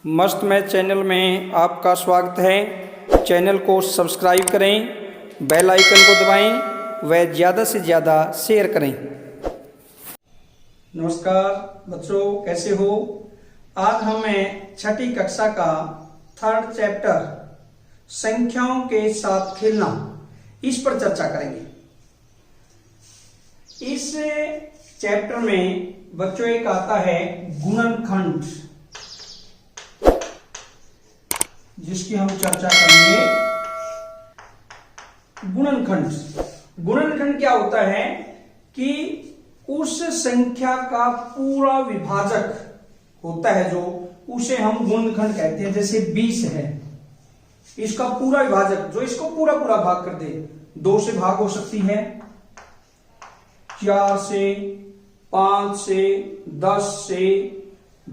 मस्त math channel में आपका स्वागत है। चैनल को सब्सक्राइब करें, बेल आइकन को दबाएं व ज़्यादा से ज़्यादा शेयर करें। नमस्कार बच्चों, कैसे हो? आज हमें छठी कक्षा का थर्ड चैप्टर संख्याओं के साथ खेलना, इस पर चर्चा करेंगे। इस चैप्टर में बच्चों एक आता है गुणनखंड, जिसकी हम चर्चा करेंगे। गुणनखंड क्या होता है कि उस संख्या का पूरा विभाजक होता है, जो उसे हम गुणनखंड कहते हैं। जैसे 20 है, इसका पूरा विभाजक जो इसको पूरा भाग कर दे। 2 से भाग हो सकती है, 4 से, 5 से, 10 से,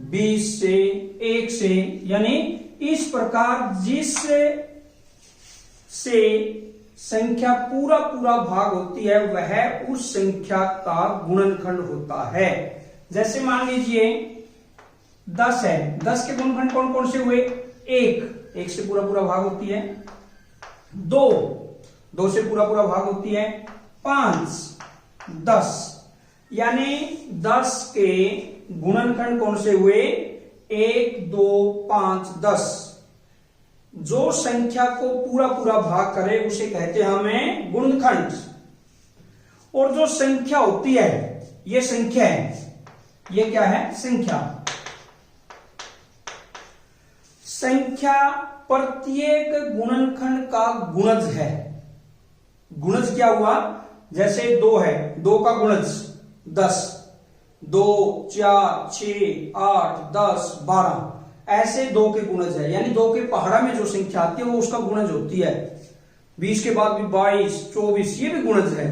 20 से, 1 से, यानी इस प्रकार जिस से संख्या पूरा भाग होती है वह उस संख्या का गुणनखंड होता है। जैसे मान लीजिए 10 है, 10 के गुणनखंड कौन कौन से हुए? 1 से पूरा भाग होती है, 2 से पूरा भाग होती है, 5, 10, यानी 10 के गुणनखंड कौन से हुए? 1, 2, 5, 10। जो संख्या को पूरा भाग करे उसे कहते हैं हमें गुणनखंड। और जो संख्या होती है, ये संख्या है, ये क्या है? संख्या प्रत्येक गुणनखंड का गुणज है। गुणज क्या हुआ? जैसे 2 है, 2 का गुणज 10, 2, 4, 6, 8, 10, 12, ऐसे 2 के गुणज है। यानी 2 के पहाड़ा में जो संख्या आती है वो उसका गुणज होती है। 20 के बाद भी 22, 24, ये भी गुणज है।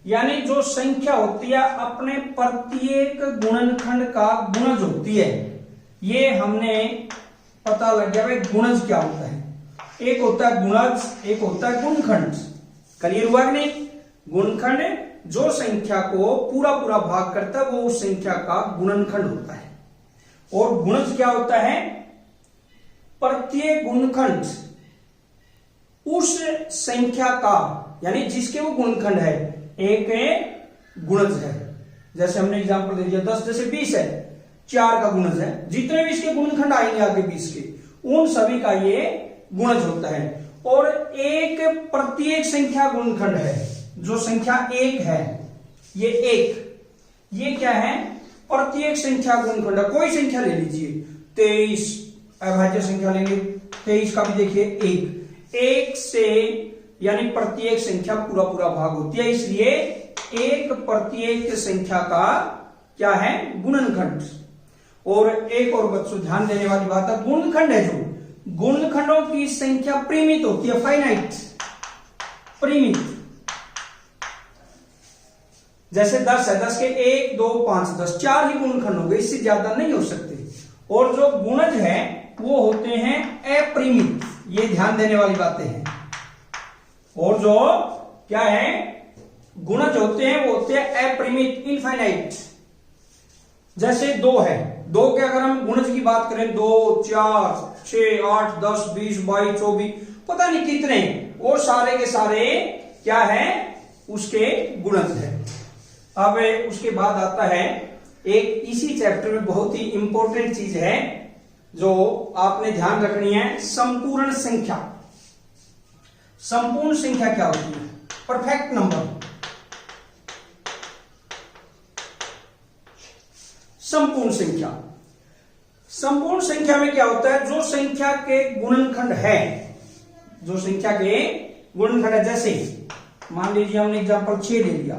यानी जो संख्या होती है अपने प्रत्येक गुणनखंड का गुणज होती है। ये हमने पता लग गया भाई गुणज क्या होता है। एक होता है गुणज, एक होता है गुणनखंड। क्लियर हुआ कि नहीं? गुणनखंड जो संख्या को पूरा भाग करता है वो उस संख्या का गुणनखंड होता है। और गुणज क्या होता है? प्रत्येक गुणनखंड उस संख्या का, यानी जिसके वो गुणनखंड है, एक गुणज है। जैसे हमने एग्जांपल दे दिया 10, जैसे 20 है, 4 का गुणज है। जितने भी इसके गुणनखंड आएंगे आगे 20 के, उन सभी का ये गुणज होता है। और एक प्रत्येक संख्या गुणनखंड है। जो संख्या 1 है, ये 1, ये क्या है? प्रत्येक संख्या गुणनखंड है। कोई संख्या ले लीजिए, 23 अभाज्य संख्या लेंगे, 23 का भी देखिए 1 से, यानी प्रत्येक संख्या पूरा भाग होती है। इसलिए एक प्रत्येक संख्या का क्या है? गुणनखंड। और एक और बच्चों ध्यान देने वाली बात है, गुणनखंड है जो गुणनखंडों की संख्या परिमित होती है, फाइनाइट, परिमित। जैसे 10 है, 10 के 1, 2, 5, 10, 4 ही गुणनखंड हो गए, इससे ज्यादा नहीं हो सकते। और जो गुणज है वो होते हैं अपरिमित। ये ध्यान देने वाली बातें हैं। और जो क्या है? गुणज होते हैं वो होते हैं अपरिमित, इनफाइनाइट। जैसे 2 है, 2 के अगर हम गुणज की बात करें, 2, 4, 6, 8, 10, 20, 22, 24, पता नहीं कितने, वो सारे के सारे क्या है? उसके गुणज है। अब उसके बाद आता है एक, इसी चैप्टर में बहुत ही इंपॉर्टेंट चीज है जो आपने ध्यान रखनी है, संपूर्ण संख्या। संपूर्ण संख्या क्या होती है? Perfect number. संपूर्ण संख्या में क्या होता है? जो संख्या के गुणनखंड है, जो संख्या के गुणनखंड है। जैसे मान लीजिए हमने एग्जांपल 6 ले लिया।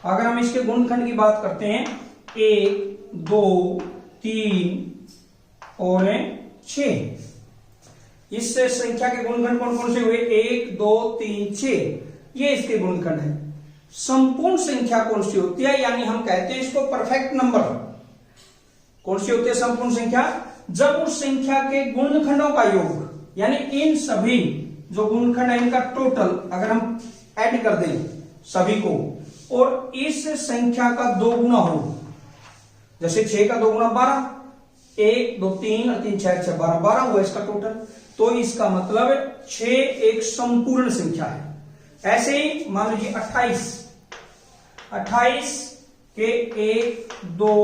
अगर हम इसके गुणनखंड की बात करते हैं, 1, 2, 3 और 6, इस संख्या के गुणनखंड कौन कौन से हुए? 1, 2, 3, 6, ये इसके गुणनखंड है। संपूर्ण संख्या कौन सी होती है? यानी हम कहते हैं इसको परफेक्ट नंबर। कौन सी होती है संपूर्ण संख्या? जब उस संख्या के गुणनखंडों का योग, यानी इन सभी जो गुणनखंड है इनका टोटल अगर हम ऐड कर दें सभी को, और इस संख्या का 2 गुना हो। जैसे 6 का 2 गुना 12, 1 2 3 और 3 6 6 12 12 हुआ इसका टोटल। तो इसका मतलब 6 एक संपूर्ण संख्या है। ऐसे ही मान लीजिए 28 के 1 2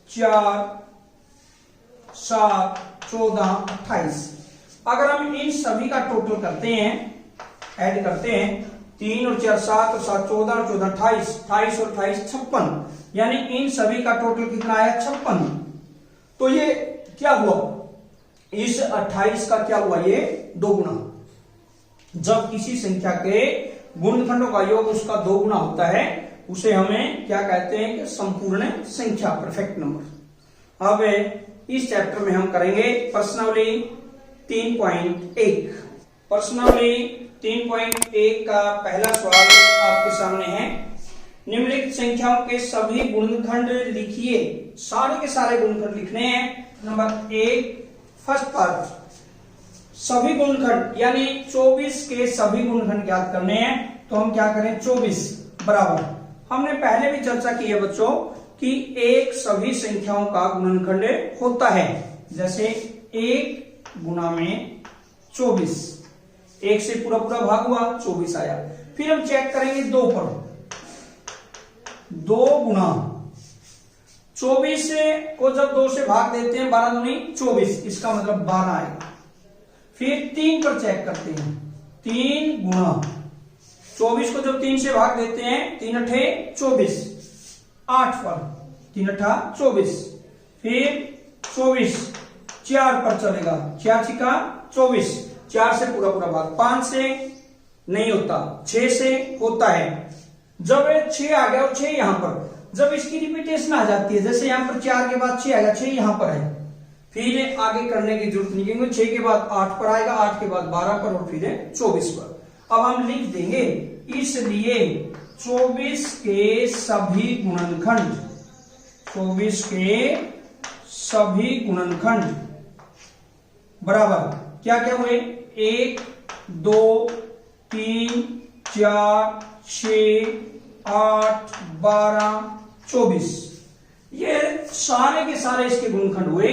4 7 14 28। अगर हम इन सभी का टोटल करते हैं, ऐड करते हैं, 3 और 4 7 और 7 14 और 14 28, 28 और 28 56, यानी इन सभी का टोटल कितना आया 56। तो ये क्या हुआ, इस 28 का क्या हुआ, ये 2 गुना। जब किसी संख्या के गुणनखंडों का योग उसका 2 गुना होता है उसे हमें क्या कहते हैं, संपूर्ण संख्या, परफेक्ट नंबर। अब इस चैप्टर में हम करेंगे प्रश्नावली 3.1। प्रश्नावली 3.1 का पहला सवाल आपके सामने है। निम्नलिखित संख्याओं के सभी गुणनखंड लिखिए। सारे के सारे गुणनखंड लिखने हैं। नंबर 1 फर्स्ट पार्ट, सभी गुणनखंड यानी 24 के सभी गुणनखंड ज्ञात करने हैं। तो हम क्या करें, 24 बराबर, हमने पहले भी चर्चा की है बच्चों कि एक सभी संख्याओं का गुणनखंड होता है। जैसे 1 गुना में 24, 1 से पूरा पूरा भाग हुआ 24 आया। फिर हम चेक करेंगे 2 पर, 2 गुना 24 को जब 2 से भाग देते हैं 12 दूनी 24, इसका मतलब 12 आएगा। फिर 3 पर चेक करते हैं, 3 गुना 24 को जब 3 से भाग देते हैं 3 अठे 24, 8 पर 3 अठा 24, फिर 24 4 पर चलेगा, 4 छिका 24, 4 से पूरा पूरा भाग, 5 से नहीं होता, 6 से होता है। जब 6 आ गया और 6 यहां पर, जब इसकी रिपीटेशन आ जाती है, जैसे यहां पर 4 के बाद 6 आएगा, 6 यहां पर है, फिर आगे करने की जरूरत नहीं, क्योंकि 6 के बाद 8 पर आएगा, 8 के बाद 12 पर और फिर 24 पर। अब हम लिख देंगे, इसलिए 24 के सभी गुणनखंड, 24 के सभी गुणनखंड बराबर क्या क्या हुए, 1 2 3 4 6 8 12 24, ये सारे के सारे इसके गुणनखंड हुए।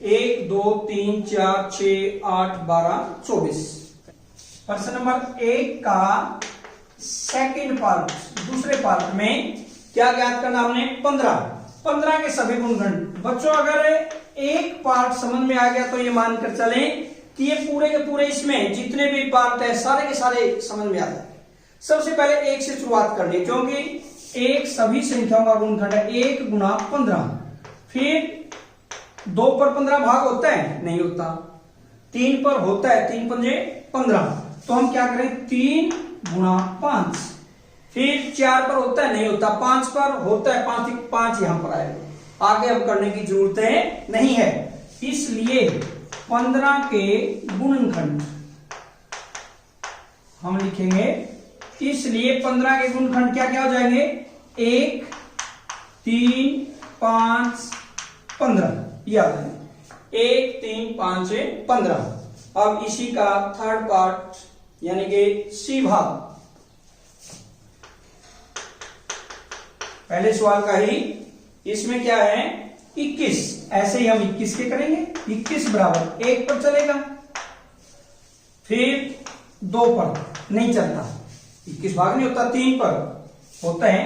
1 2 3 4 6 8 12 24। प्रश्न नंबर 1 का सेकंड पार्ट, दूसरे पार्ट में क्या ज्ञात करना हमने, 15 के सभी गुणनखंड। बच्चों अगर एक पार्ट समझ में आ गया तो ये मानकर चलें कि ये पूरे के पूरे इसमें जितने भी पार्ट है सारे के सारे समझ में आता है। सबसे पहले 1 से शुरुआत करनी, क्योंकि 1 सभी संख्याओं का गुणनखंड है। 1 गुना 15, फिर 2 पर 15 भाग होता है, नहीं होता। 3 पर होता है, 3 पंजे 15, तो हम क्या करें, 3 गुना 5, फिर 4 पर होता है, नहीं होता। 5 पर होता है, 5 यहां पर आएगा। आगे अब करने की जरूरत नहीं है, इसलिए 15 के गुणनखंड हम लिखेंगे। इसलिए 15 के गुणनखंड क्या क्या हो जाएंगे, 1 3 5 15, याद है 1 3 5 15। अब इसी का थर्ड पार्ट यानी कि सी भाग, पहले सवाल का ही, इसमें क्या है 21, ऐसे ही हम 21 के करेंगे। 21 बराबर 1 पर चलेगा, फिर 2 पर नहीं चलता, 21 भाग नहीं होता, 3 पर होता है,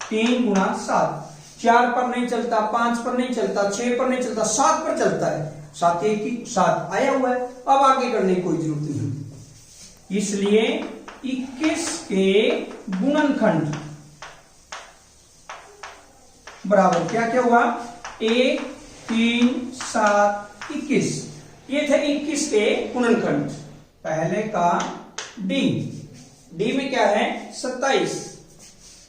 3 गुना 7, 4 पर नहीं चलता, 5 पर नहीं चलता, 6 पर नहीं चलता, 7 पर चलता है, 7 1 7 आया हुआ है। अब आगे करने की कोई जरूरत नहीं, इसलिए 21 के गुणनखंड बराबर क्या क्या हुआ, 1 3 7 21, ये थे 21 के गुणनखंड। पहले का डी में क्या है 27,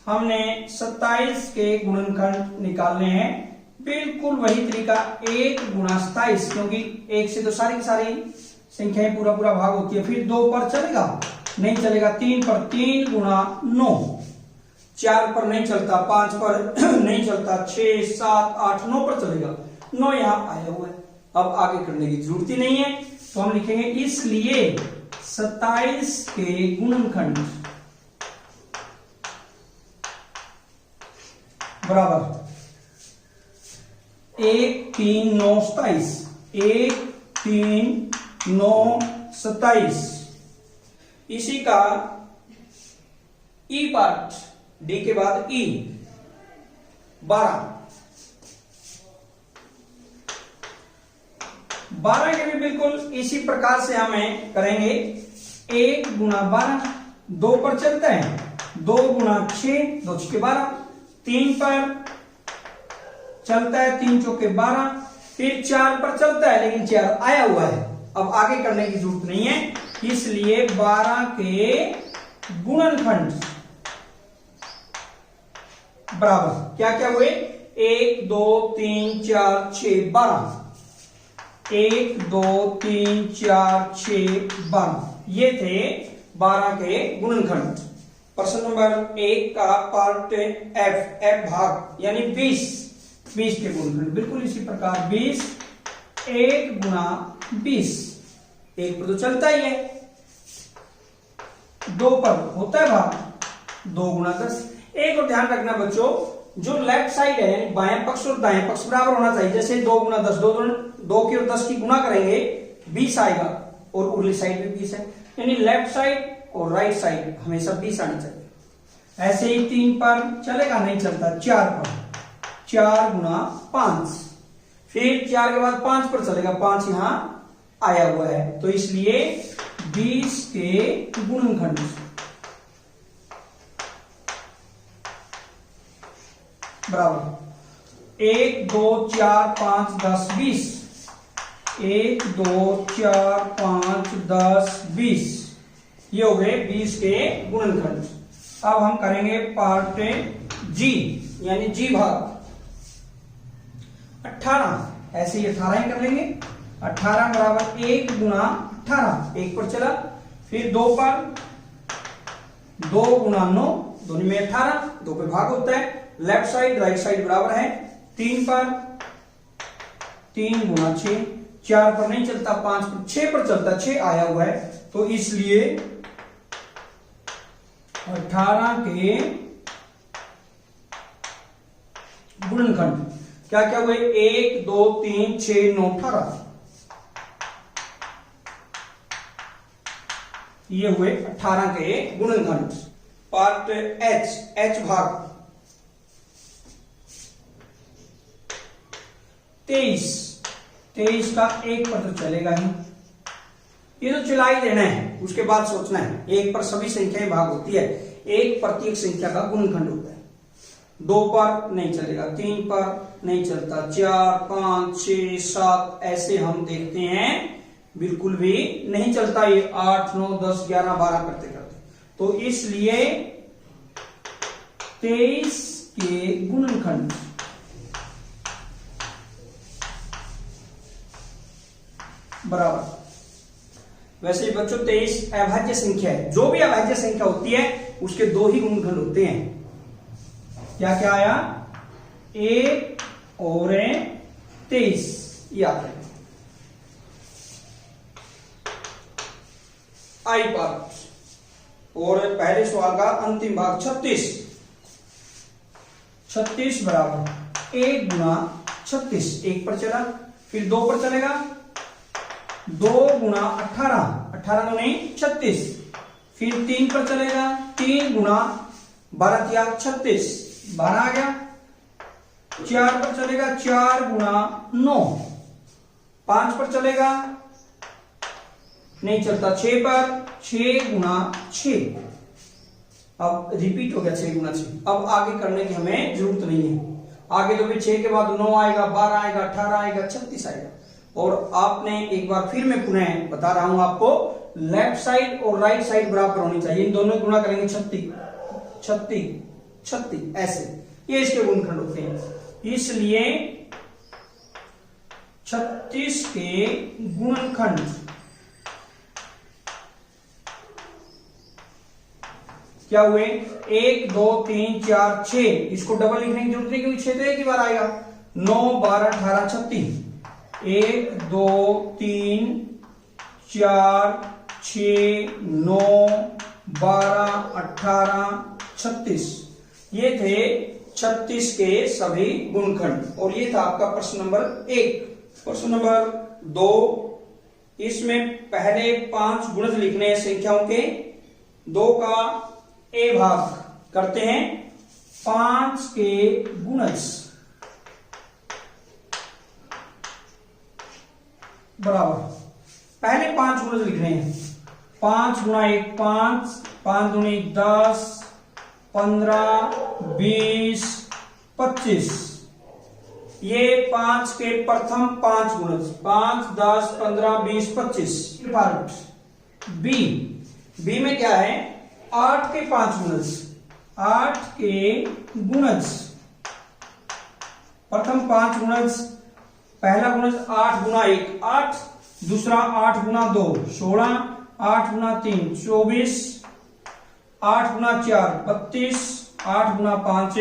हमने 27 के गुणनखंड निकालने हैं। बिल्कुल वही तरीका, 1 गुना 27, क्योंकि 1 से तो सारी की सारी संख्याएं पूरा पूरा भाग होती है। फिर 2 पर चलेगा, नहीं चलेगा। 3 पर 3 गुना 9, 4 पर नहीं चलता, 5 पर नहीं चलता, 6 7 8 9 पर चलेगा, 9 यहां आया हुआ है। अब आगे करने की जरूरत ही नहीं है, तो हम लिखेंगे इसलिए 27 के गुणनखंड बराबर 1 3 9 27, 1 3 9 27। इसी का ई पार्ट, डी के बाद ई 12। 12 के भी बिल्कुल इसी प्रकार से हमें करेंगे। 1 गुना 12, 2 पर चलता है, 2 गुना 6, 2 6 12, 3 पर चलता है, 3 चौके 12, फिर 4 पर चलता है लेकिन 4 आया हुआ है, अब आगे करने की जरूरत नहीं है, इसलिए 12 के गुणनखंड बराबर क्या क्या हुए? 1 2 3 4 6 12, 1 2 3 4 6 12, ये थे 12 के गुणनखंड। प्रश्न नंबर 1 का पार्ट एफ भाग यानी 20 के गुणनखंड बिल्कुल इसी प्रकार 20, 1 गुना 20, 1 पर तो चलता ही है, 2 पर होता है भाग, 2 गुना 10। एक और ध्यान रखना बच्चों, जो लेफ्ट साइड है यानी बाएं पक्ष और दाएं पक्ष बराबर होना चाहिए। जैसे 2 गुना 10, 2 की और 10 की गुना करेंगे 20 आएगा, और उरली साइड भी 20 है, यानी लेफ्ट साइड और राइट साइड हमेशा 20 आनी चाहिए। ऐसे ही 3 पर चलेगा, नहीं चलता, 4 पर, 4 गुना 5, फिर 4 के बाद 5 पर चलेगा, 5 यहां आया हुआ है, तो इसलिए 20 के गुणनखंड बराबर 1 2 4 5 10 20, 1 2 4 5 10 20, ये हो गए 20 के गुणनखंड। अब हम करेंगे पार्ट जी यानी जी भाग 18, ऐसे ही 18 ही कर लेंगे। 18 बराबर 1 गुना 18, 1 पर चला, फिर 2 पर, 2 गुना 9, दोनों में 18, 2 पे भाग होता है, लेफ्ट साइड राइट साइड बराबर है। 3 पर, 3 गुना 6, 4 पर नहीं चलता, 5 पर, 6 पर चलता, 6 आया हुआ है, तो इसलिए 18 के गुणनखंड क्या क्या हुए? 1 2 3 6 9 18, ये हुए 18 के गुणनखंड। पार्ट एच भाग 23 का 1 पर तो चलेगा ही, ये तो चला ही देना है, उसके बाद सोचना है। 1 पर सभी संख्याएं भाग होती है, 1 प्रत्येक संख्या का गुणनखंड होता है। 2 पर नहीं चलेगा, 3 पर नहीं चलता, 4 5 6 7 ऐसे हम देखते हैं बिल्कुल भी नहीं चलता, ये 8 9 10 11 12 करते करते, तो इसलिए 23 के गुणनखंड बराबर, वैसे ही बच्चों 23 अभाज्य संख्या है, जो भी अभाज्य संख्या होती है उसके 2 ही गुणनखंड होते हैं। क्या क्या आया? 1 और 23, याद रखें। आई पार्ट और पहले सवाल का अंतिम भाग 36 बराबर 1 गुना 36, 1 पर चला, फिर 2 पर चलेगा, 2 गुना 18, 18 तो नहीं 36, फिर 3 पर चलेगा, 3 गुना 12 किया 36, 12 आ गया, 4 पर चलेगा, 4 गुना 9, 5 पर चलेगा, नहीं चलता, 6 पर, 6 गुना 6, अब रिपीट हो गया 6 गुना 6, अब आगे करने की हमें जरूरत नहीं है, आगे तो भी 6 के बाद 9 आएगा, 12 आएगा, 18 आएगा, 36 आएगा। और आपने एक बार फिर मैं पुनः बता रहा हूं आपको, लेफ्ट साइड और राइट साइड बराबर होनी चाहिए, इन दोनों गुणा करेंगे 36 ऐसे, ये इसके गुणनखंड होते हैं, इसलिए 36 के गुणनखंड क्या हुए? 1 2 3 4 6, इसको डबल लिखने की जरूरत नहीं क्योंकि 6 तो एक ही बार आएगा, 9 12 18 36, 1 2 3 4 6 9 12 18 36, ये थे 36 के सभी गुणनखंड। और ये था आपका प्रश्न नंबर 1। प्रश्न नंबर 2, इसमें पहले 5 गुणज लिखने हैं संख्याओं के, 2 का ए भाग करते हैं 5 के गुणज बराबर, पहले 5 गुणज लिखने हैं। 5 गुणा 1 5, 5 दूनी 10, 15, 20, 25। ये 5 के प्रथम 5 गुणज, 5, 10, 15, 20, 25। पार्ट बी में क्या है, 8 के 5 गुणज, 8 के गुणज, प्रथम 5 गुणज, पहला गुणज 8 गुणा 1 8, दूसरा 8 गुणा 2 16, 8 गुणा 3 24, 8 गुणा 4 32, 8 गुणा 5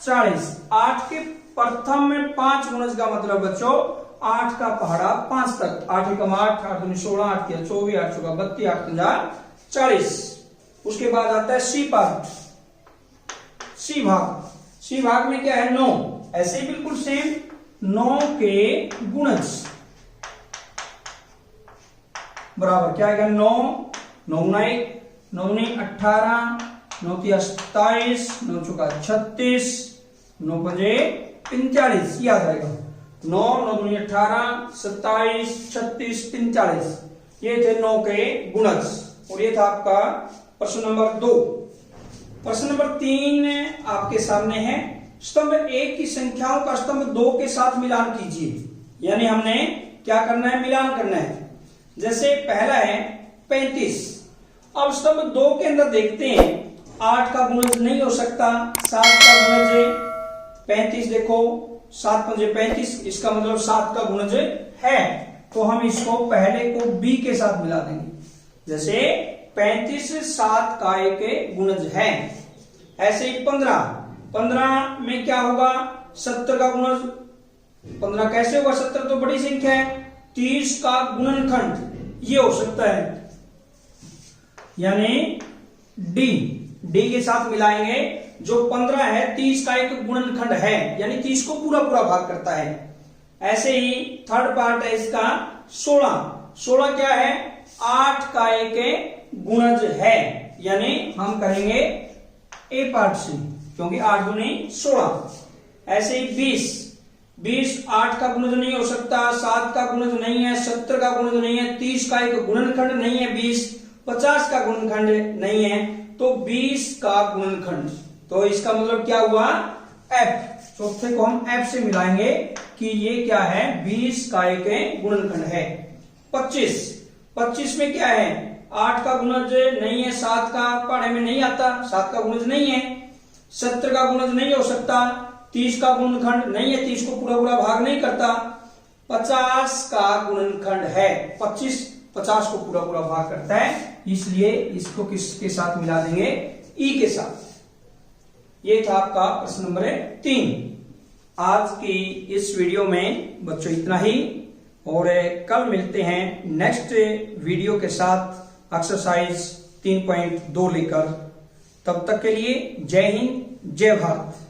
40। 8 के प्रथम में 5 गुणज का मतलब बच्चों 8 का पहाड़ा 5 तक, 8 एकम 8, 8 दूनी 16, 8 तिया 24, 8 चौका 32, 8 पंजा 40। उसके बाद आता है सी पार्ट, सी भाग। सी भाग में क्या है, 9। ऐसे ही बिल्कुल सेम 9 के गुणज बराबर क्या आएगा, 9 9 गुना 1, 9 दूनी 18, 9 तिया 27, 9 चौका 36, 9 पंजे 45। याद रहेगा, 9 9 दूनी 18, 27, 36, 45। ये थे 9 के गुणज। और ये था आपका प्रश्न नंबर 2। प्रश्न नंबर 3 आपके सामने है, स्तंभ 1 की संख्याओं का स्तंभ 2 के साथ मिलान कीजिए। यानी हमने क्या करना है, मिलान करना है। जैसे पहला है 35। अब स्तंभ 2 के अंदर देखते हैं, 8 का गुणज नहीं हो सकता, 7 का गुणज है 35। देखो 7 पंजे 35, इसका मतलब 7 का गुणज है, तो हम इसको पहले को b के साथ मिला देंगे। जैसे 35 7 का एक गुणज है। ऐसे ही 15 में क्या होगा, 70 का गुणज। 15 कैसे होगा, 70 तो बड़ी संख्या है, 30 का गुणनखंड ये हो सकता है, यानी डी के साथ मिलाएंगे। जो 15 है 30 का एक गुणनखंड है, यानी 30 को पूरा पूरा भाग करता है। ऐसे ही थर्ड पार्ट है इसका 16 क्या है, 8 का एक गुणज है, यानी हम करेंगे ए पार्ट से, क्योंकि 8 दूनी 16। ऐसे ही 20 8 का गुणज नहीं हो सकता, 7 का गुणज नहीं है, 70 का गुणज नहीं है, 30 का एक गुणनखंड नहीं है 20, 50 का गुणनखंड नहीं है, तो 20 का गुणनखंड। तो इसका मतलब क्या हुआ, एफ। चौथे को हम एफ से मिलाएंगे कि ये क्या है, 20 का एक गुणनखंड है। 25 में क्या है, 8 का गुणज नहीं है, 7 का पढ़े में नहीं आता, 7 का गुणज नहीं है, 70 का गुणज नहीं हो सकता, 30 का गुणनखंड नहीं है, 30 को पूरा पूरा भाग नहीं करता, 50 का गुणनखंड है, 50 को पूरा पूरा भाग करता है, इसलिए इसको किसके साथ मिला देंगे, ई के साथ। ये था आपका प्रश्न नंबर 3। आज की इस वीडियो में बच्चों इतना ही, और कल मिलते हैं नेक्स्ट वीडियो के साथ एक्सरसाइज 3.2 लेकर। तब तक के लिए जय हिंद, जय भारत।